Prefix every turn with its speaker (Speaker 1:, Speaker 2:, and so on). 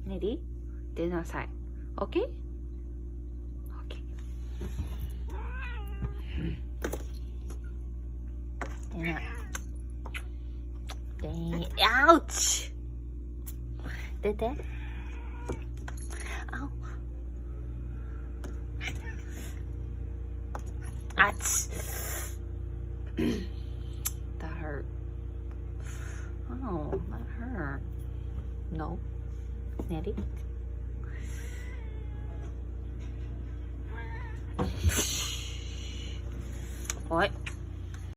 Speaker 1: Neri, 出なさい。OK? OK. 出ない。アウチ出て。あっちThat hurt. Oh, that hurt. No. Nettie? What?